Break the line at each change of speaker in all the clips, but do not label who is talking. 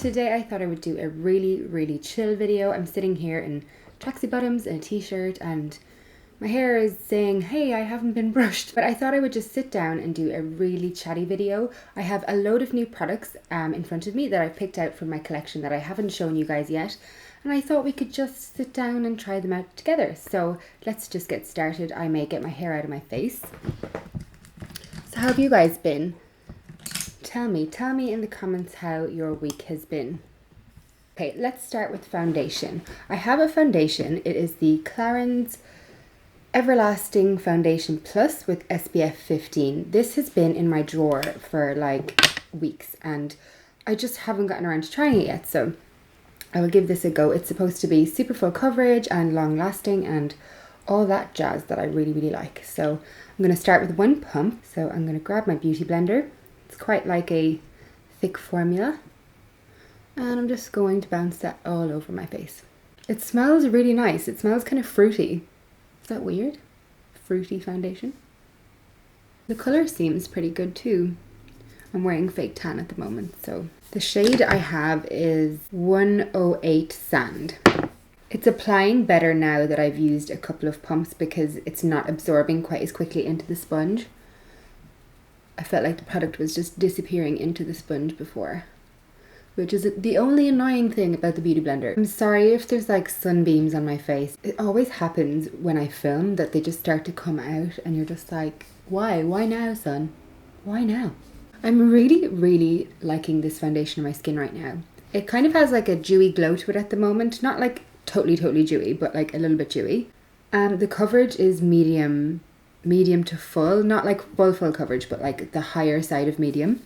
Today I thought I would do a really chill video. I'm sitting here in tracksuit bottoms and a t-shirt and my hair is saying, hey, I haven't been brushed. But I thought I would just sit down and do a really chatty video. I have a load of new products in front of me that I picked out from my collection that I haven't shown you guys yet. And I thought we could just sit down and try them out together. So let's just get started. I may get my hair out of my face. So how have you guys been? Tell me in the comments how your week has been. Okay, let's start with foundation. I have a foundation. It is the Clarins Everlasting Foundation Plus with SPF 15. This has been in my drawer for like weeks and I just haven't gotten around to trying it yet. So I will give this a go. It's supposed to be super full coverage and long lasting and all that jazz that I really like. So I'm going to start with one pump. So I'm going to grab my beauty blender. It's quite like a thick formula. And I'm just going to bounce that all over my face. It smells really nice. It smells kind of fruity. Is that weird? Fruity foundation. The colour seems pretty good too. I'm wearing fake tan at the moment. So the shade I have is 108 Sand. It's applying better now that I've used a couple of pumps because it's not absorbing quite as quickly into the sponge. I felt like the product was just disappearing into the sponge before, which is the only annoying thing about the Beauty Blender. I'm sorry if there's like sunbeams on my face. It always happens when I film that they just start to come out and you're just like, why? Why now, sun? Why now? I'm really liking this foundation on my skin right now. It kind of has like a dewy glow to it at the moment. Not like totally dewy, but like a little bit dewy. The coverage is medium to full, not like full coverage, but like the higher side of medium.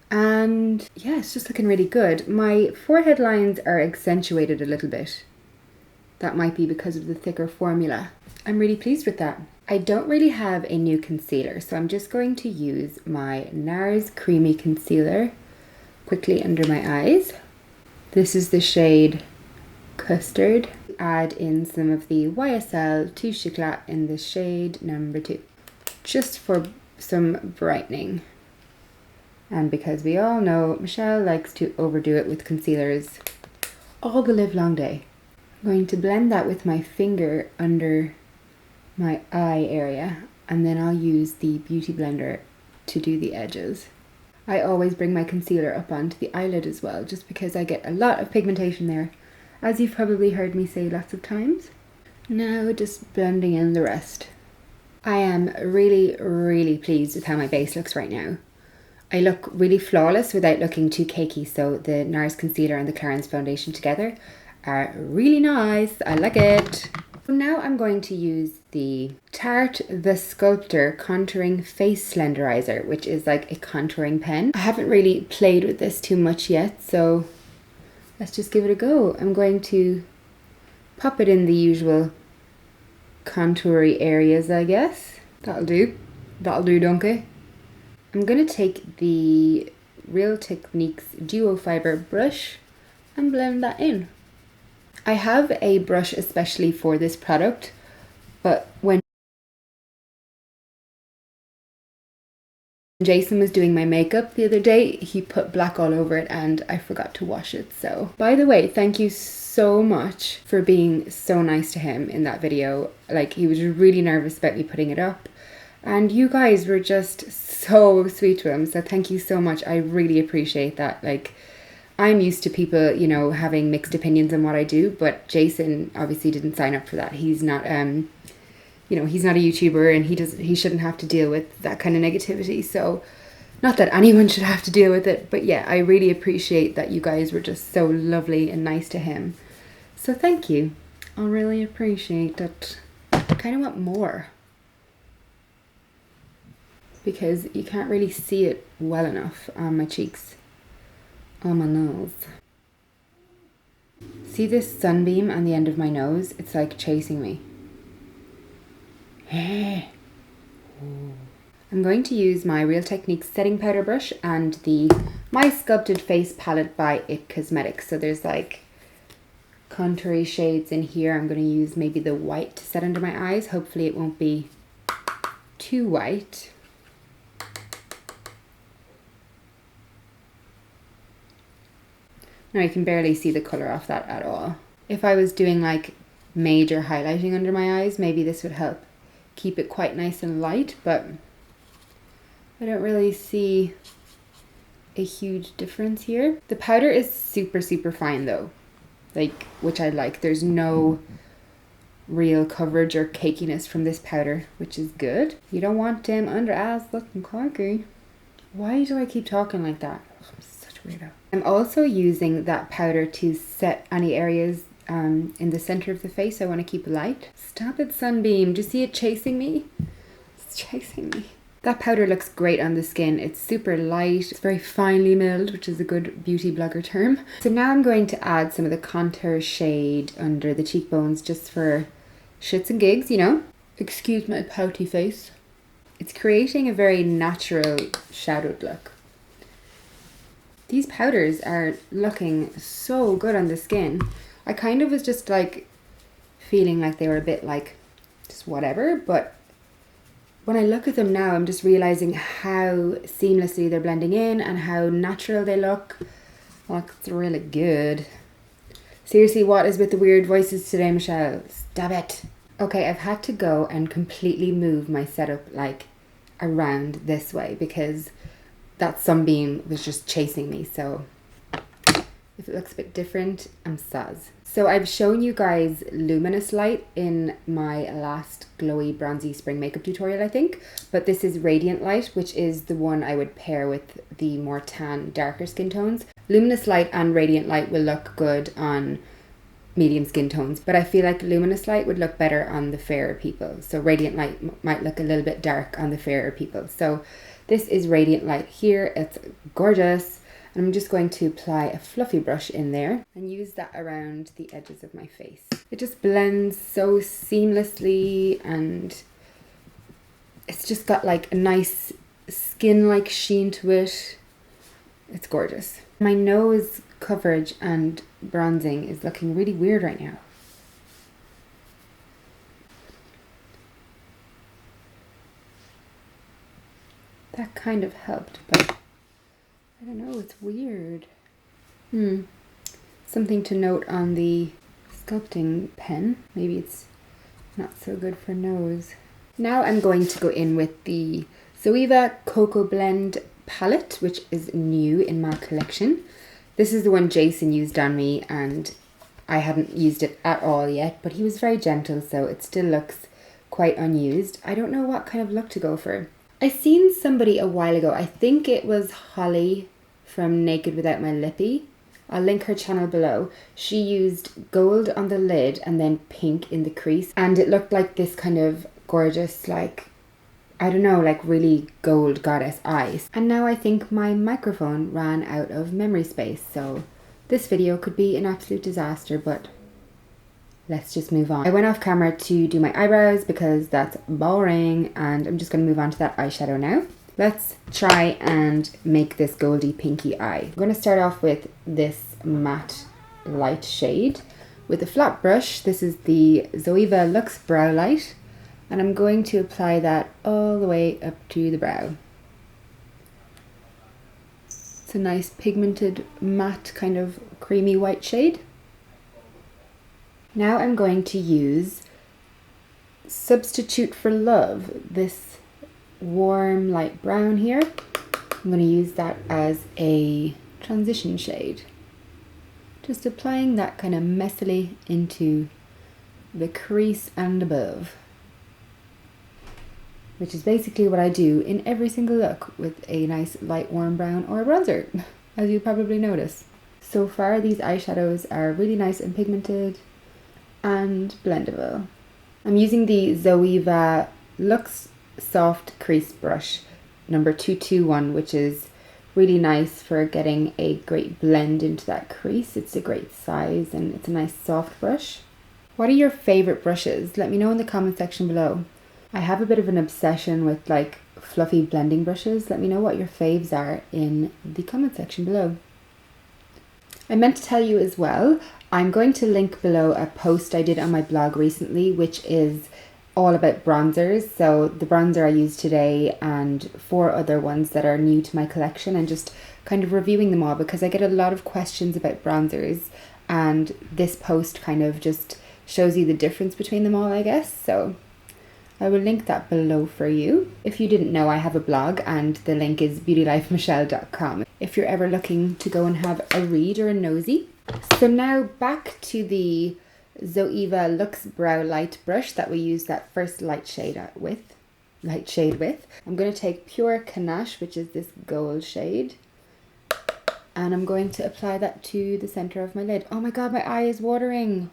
And yeah, it's just looking really good. My forehead lines are accentuated a little bit. That might be because of the thicker formula. I'm really pleased with that. I don't really have a new concealer, so I'm just going to use my NARS Creamy Concealer quickly under my eyes. This is the shade Custard. Add in some of the YSL Touche Éclat in the shade number 2, just for some brightening. And because we all know Michelle likes to overdo it with concealers all the live long day. I'm going to blend that with my finger under my eye area, and then I'll use the Beauty Blender to do the edges. I always bring my concealer up onto the eyelid as well, just because I get a lot of pigmentation there, as you've probably heard me say lots of times. Now just blending in the rest. I am really pleased with how my base looks right now. I look really flawless without looking too cakey, so the NARS concealer and the Clarins foundation together are really nice. I like it. Now I'm going to use the Tarte the Sculptor Contouring Face Slenderizer, which is like a contouring pen. I haven't really played with this too much yet, so let's just give it a go. I'm going to pop it in the usual contoury areas, I guess. That'll do. That'll do, donkey. I'm going to take the Real Techniques Duo Fiber brush and blend that in. I have a brush especially for this product, but when Jason was doing my makeup the other day, he put black all over it and I forgot to wash it. So, by the way, thank you so much for being so nice to him in that video. Like, he was really nervous about me putting it up. And you guys were just so sweet to him. So thank you so much. I really appreciate that. Like, I'm used to people, you know, having mixed opinions on what I do, but Jason obviously didn't sign up for that. He's not, you know, he's not a YouTuber and he shouldn't have to deal with that kind of negativity. So not that anyone should have to deal with it, but yeah, I really appreciate that you guys were just so lovely and nice to him. So thank you. I really appreciate it. I kind of want more, because you can't really see it well enough on my cheeks, on my nose. See this sunbeam on the end of my nose? It's like chasing me. I'm going to use my Real Techniques setting powder brush and the My Sculpted Face palette by IT Cosmetics. So there's like contoury shades in here. I'm going to use maybe the white to set under my eyes. Hopefully it won't be too white. Now you can barely see the colour off that at all. If I was doing like major highlighting under my eyes, maybe this would help keep it quite nice and light, but I don't really see a huge difference here. The powder is super, super fine though, like, which I like. There's no real coverage or cakiness from this powder, which is good. You don't want them under eyes looking clunky. Why do I keep talking like that? Ugh, I'm such a weirdo. I'm also using that powder to set any areas in the center of the face I want to keep light. Stop it, Sunbeam. Do you see it chasing me? It's chasing me. That powder looks great on the skin. It's super light. It's very finely milled, which is a good beauty blogger term. So now I'm going to add some of the contour shade under the cheekbones just for shits and gigs, you know. Excuse my pouty face. It's creating a very natural shadowed look. These powders are looking so good on the skin. I kind of was just like feeling like they were a bit like just whatever, but when I look at them now, I'm just realizing how seamlessly they're blending in and how natural they look. Looks really good. Seriously, what is with the weird voices today, Michelle? Stop it. Okay, I've had to go and completely move my setup like around this way because that sunbeam was just chasing me. So if it looks a bit different, I'm saz. So I've shown you guys luminous light in my last glowy bronzy spring makeup tutorial, I think. But this is radiant light, which is the one I would pair with the more tan, darker skin tones. Luminous light and radiant light will look good on medium skin tones, but I feel like luminous light would look better on the fairer people. So radiant light might look a little bit dark on the fairer people. So this is radiant light here. It's gorgeous. And I'm just going to apply a fluffy brush in there and use that around the edges of my face. It just blends so seamlessly and it's just got like a nice skin-like sheen to it. It's gorgeous. My nose coverage and bronzing is looking really weird right now. That kind of helped, but I don't know, it's weird. Something to note on the sculpting pen. Maybe it's not so good for nose. Now I'm going to go in with the Zoeva Cocoa Blend palette, which is new in my collection. This is the one Jason used on me and I hadn't used it at all yet, but he was very gentle, so it still looks quite unused. I don't know what kind of look to go for. I seen somebody a while ago, I think it was Holly from Naked Without My Lippy. I'll link her channel below. She used gold on the lid and then pink in the crease, and it looked like this kind of gorgeous, like, I don't know, like really gold goddess eyes. And now I think my microphone ran out of memory space, so this video could be an absolute disaster, but let's just move on. I went off camera to do my eyebrows because that's boring, and I'm just going to move on to that eyeshadow now. Let's try and make this goldy pinky eye. I'm going to start off with this matte light shade with a flat brush. This is the Zoeva Luxe Brow Light, and I'm going to apply that all the way up to the brow. It's a nice pigmented matte kind of creamy white shade. Now I'm going to use Substitute for Love, this warm light brown here. I'm going to use that as a transition shade. Just applying that kind of messily into the crease and above, which is basically what I do in every single look with a nice light warm brown or a bronzer, as you probably notice. So far these eyeshadows are really nice and pigmented and blendable. I'm using the Zoeva Luxe Soft Crease Brush number 221, which is really nice for getting a great blend into that crease. It's a great size and it's a nice soft brush. What are your favorite brushes? Let me know in the comment section below. I have a bit of an obsession with like fluffy blending brushes. Let me know what your faves are in the comment section below. I meant to tell you as well, I'm going to link below a post I did on my blog recently, which is all about bronzers. So the bronzer I used today and 4 other ones that are new to my collection, and just kind of reviewing them all because I get a lot of questions about bronzers, and this post kind of just shows you the difference between them all, I guess. So I will link that below for you. If you didn't know, I have a blog and the link is BeautyLifeMichelle.com if you're ever looking to go and have a read or a nosy. So now back to the Zoeva Luxe Brow Light brush that we used that first light shade with. I'm going to take Pure Ganache, which is this gold shade, and I'm going to apply that to the center of my lid. Oh my god, my eye is watering.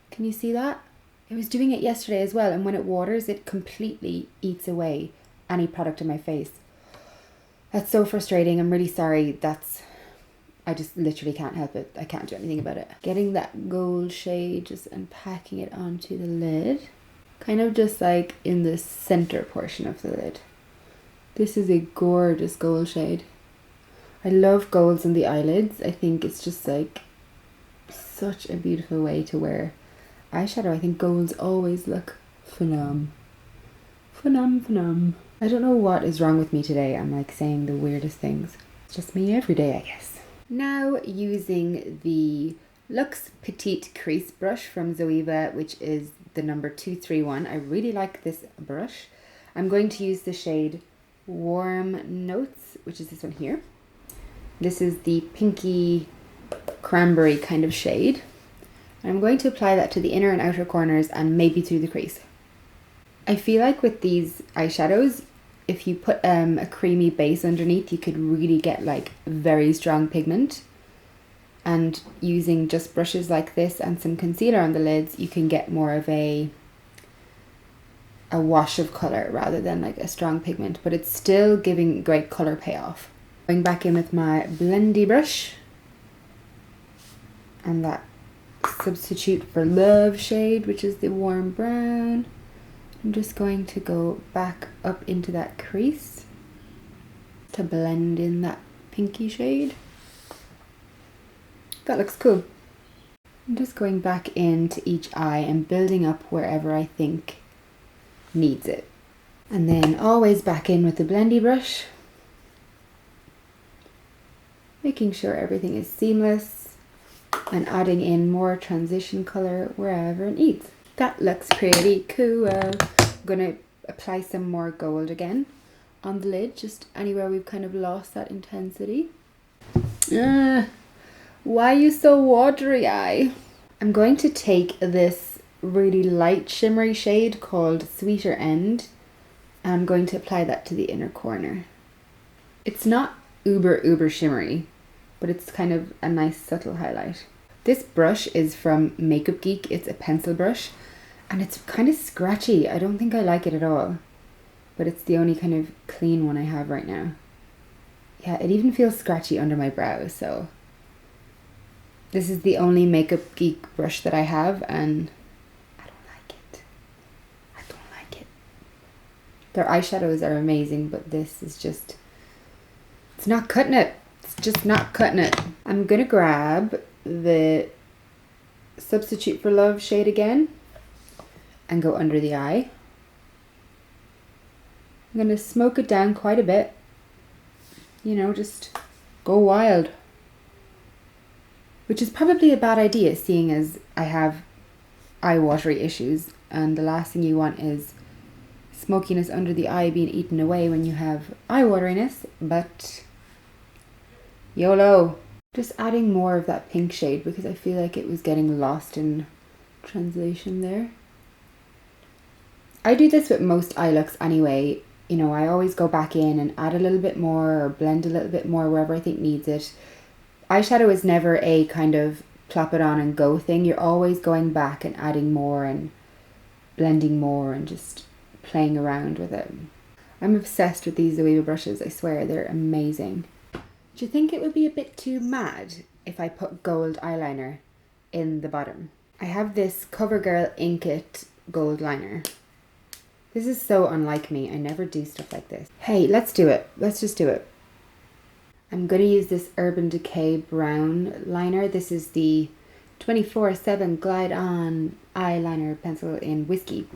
Can you see that? I was doing it yesterday as well, and when it waters, it completely eats away any product in my face. That's so frustrating. I'm really sorry. I just literally can't help it. I can't do anything about it. Getting that gold shade just and packing it onto the lid. Kind of just like in the center portion of the lid. This is a gorgeous gold shade. I love golds on the eyelids. I think it's just like such a beautiful way to wear eyeshadow. I think golds always look phenom. I don't know what is wrong with me today. I'm like saying the weirdest things. It's just me every day, I guess. Now using the Luxe Petite Crease brush from Zoeva, which is the number 231. I really like this brush. I'm going to use the shade Warm Notes, which is this one here. This is the pinky cranberry kind of shade. I'm going to apply that to the inner and outer corners and maybe through the crease. I feel like with these eyeshadows, if you put a creamy base underneath, you could really get like very strong pigment. And using just brushes like this and some concealer on the lids, you can get more of a wash of color rather than like a strong pigment, but it's still giving great color payoff. Going back in with my blendy brush and that Substitute for Love shade, which is the warm brown. I'm just going to go back up into that crease to blend in that pinky shade. That looks cool. I'm just going back into each eye and building up wherever I think needs it. And then always back in with the blendy brush, making sure everything is seamless and adding in more transition color wherever it needs. That looks pretty cool. I'm going to apply some more gold again on the lid, just anywhere we've kind of lost that intensity. Why are you so watery, eye? I'm going to take this really light shimmery shade called Sweeter End, and I'm going to apply that to the inner corner. It's not uber shimmery, but it's kind of a nice subtle highlight. This brush is from Makeup Geek. It's a pencil brush and it's kind of scratchy. I don't think I like it at all, but it's the only kind of clean one I have right now. Yeah, it even feels scratchy under my brows, so this is the only Makeup Geek brush that I have, and I don't like it. I don't like it. Their eyeshadows are amazing, but this is just, it's not cutting it. It's just not cutting it. I'm gonna grab the Substitute for Love shade again and go under the eye. I'm gonna smoke it down quite a bit. You know, just go wild. Which is probably a bad idea, seeing as I have eye watery issues, and the last thing you want is smokiness under the eye being eaten away when you have eye wateriness, but YOLO. Just adding more of that pink shade because I feel like it was getting lost in translation there. I do this with most eye looks anyway. You know, I always go back in and add a little bit more or blend a little bit more wherever I think needs it. Eyeshadow is never a kind of plop it on and go thing. You're always going back and adding more and blending more and just playing around with it. I'm obsessed with these Zoeva brushes, I swear, they're amazing. Do you think it would be a bit too mad if I put gold eyeliner in the bottom? I have this CoverGirl Ink It gold liner. This is so unlike me. I never do stuff like this. Hey, let's do it. Let's just do it. I'm going to use this Urban Decay brown liner. This is the 24/7 Glide On eyeliner pencil in Whiskey.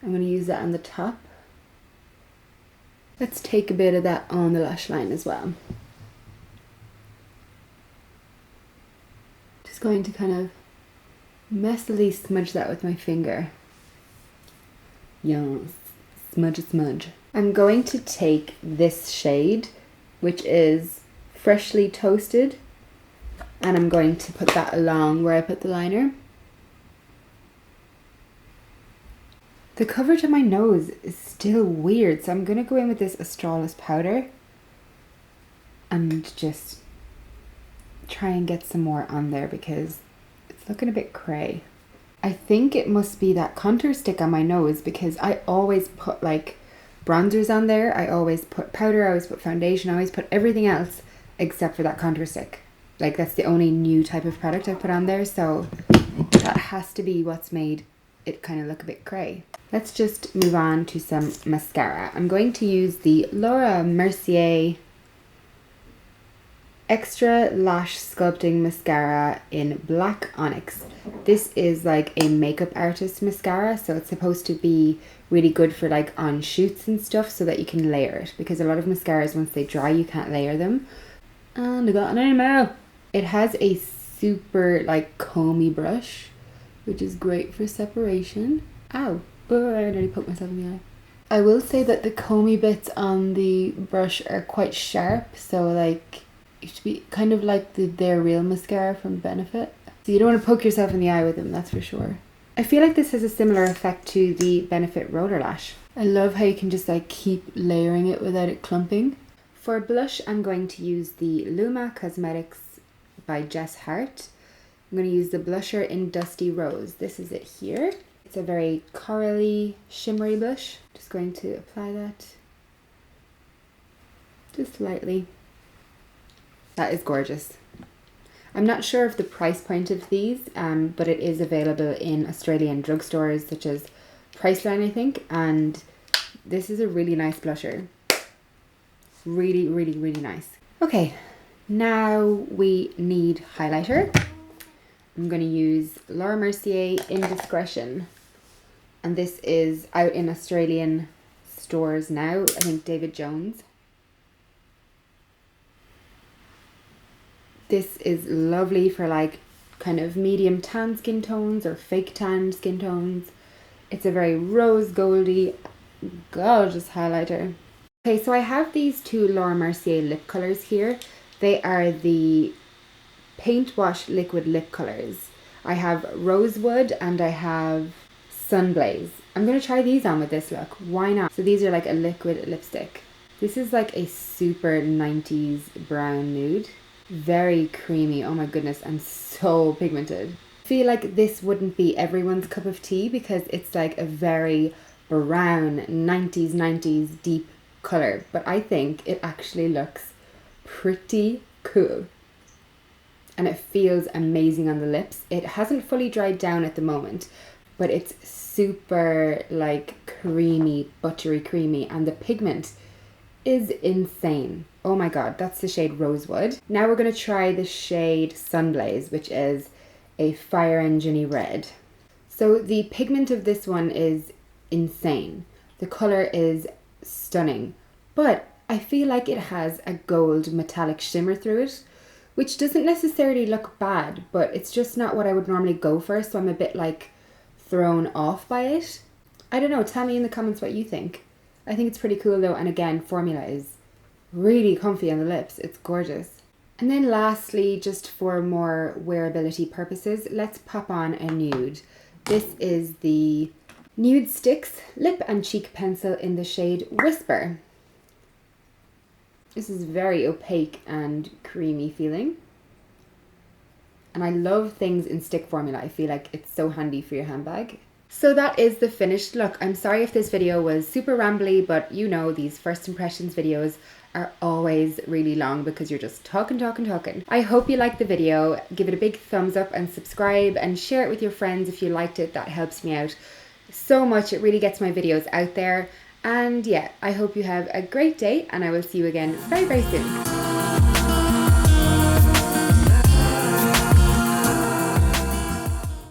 I'm going to use that on the top. Let's take a bit of that on the lash line as well. Just going to kind of messily smudge that with my finger. Yes, smudge, smudge. I'm going to take this shade, which is Freshly Toasted, and I'm going to put that along where I put the liner. The coverage of my nose is still weird, so I'm going to go in with this Astralis powder and just try and get some more on there because it's looking a bit cray. I think it must be that contour stick on my nose because I always put like bronzers on there, I always put powder, I always put foundation, I always put everything else except for that contour stick. Like that's the only new type of product I put on there, so that has to be what's made it kind of look a bit cray. Let's just move on to some mascara. I'm going to use the Laura Mercier Extra Lash Sculpting Mascara in Black Onyx. This is like a makeup artist mascara, so it's supposed to be really good for like on shoots and stuff so that you can layer it, because a lot of mascaras, once they dry, you can't layer them. And I got an email. It has a super like comby brush, which is great for separation. Ow. Oh, I nearly poked myself in the eye. I will say that the comby bits on the brush are quite sharp, so like it should be kind of like the They're Real mascara from Benefit. So you don't want to poke yourself in the eye with them, that's for sure. I feel like this has a similar effect to the Benefit Roller Lash. I love how you can just like keep layering it without it clumping. For blush, I'm going to use the Luma Cosmetics by Jess Hart. I'm going to use the blusher in Dusty Rose. This is it here. It's a very corally, shimmery blush. Just going to apply that just lightly. That is gorgeous. I'm not sure of the price point of these, but it is available in Australian drugstores such as Priceline, I think, and this is a really nice blusher. Really, really, really nice. Okay, now we need highlighter. I'm going to use Laura Mercier Indiscretion, and this is out in Australian stores now, I think David Jones. This is lovely for like kind of medium tan skin tones or fake tan skin tones. It's a very rose goldy, gorgeous highlighter. Okay, so I have these two Laura Mercier lip colors here. They are the Paint Wash Liquid Lip Colors. I have Rosewood and I have Sunblaze. I'm going to try these on with this look. Why not? So these are like a liquid lipstick. This is like a super 90s brown nude. Very creamy. Oh my goodness, and so pigmented. I feel like this wouldn't be everyone's cup of tea because it's like a very brown 90s deep color, but I think it actually looks pretty cool. And it feels amazing on the lips. It hasn't fully dried down at the moment, but it's super like creamy, buttery creamy, and the pigment is insane. Oh my god, that's the shade Rosewood. Now we're going to try the shade Sunblaze, which is a fire engine-y red. So the pigment of this one is insane. The color is stunning, but I feel like it has a gold metallic shimmer through it, which doesn't necessarily look bad, but it's just not what I would normally go for, so I'm a bit like thrown off by it. I don't know, tell me in the comments what you think. I think it's pretty cool though, and again, formula is really comfy on the lips. It's gorgeous. And then lastly, just for more wearability purposes, let's pop on a nude. This is the Nude Sticks Lip and Cheek Pencil in the shade Whisper. This is very opaque and creamy feeling. And I love things in stick formula. I feel like it's so handy for your handbag. So that is the finished look. I'm sorry if this video was super rambly, but you know these first impressions videos are always really long because you're just talking. I hope you liked the video. Give it a big thumbs up and subscribe and share it with your friends if you liked it. That helps me out so much. It really gets my videos out there. And yeah, I hope you have a great day and I will see you again very, very soon.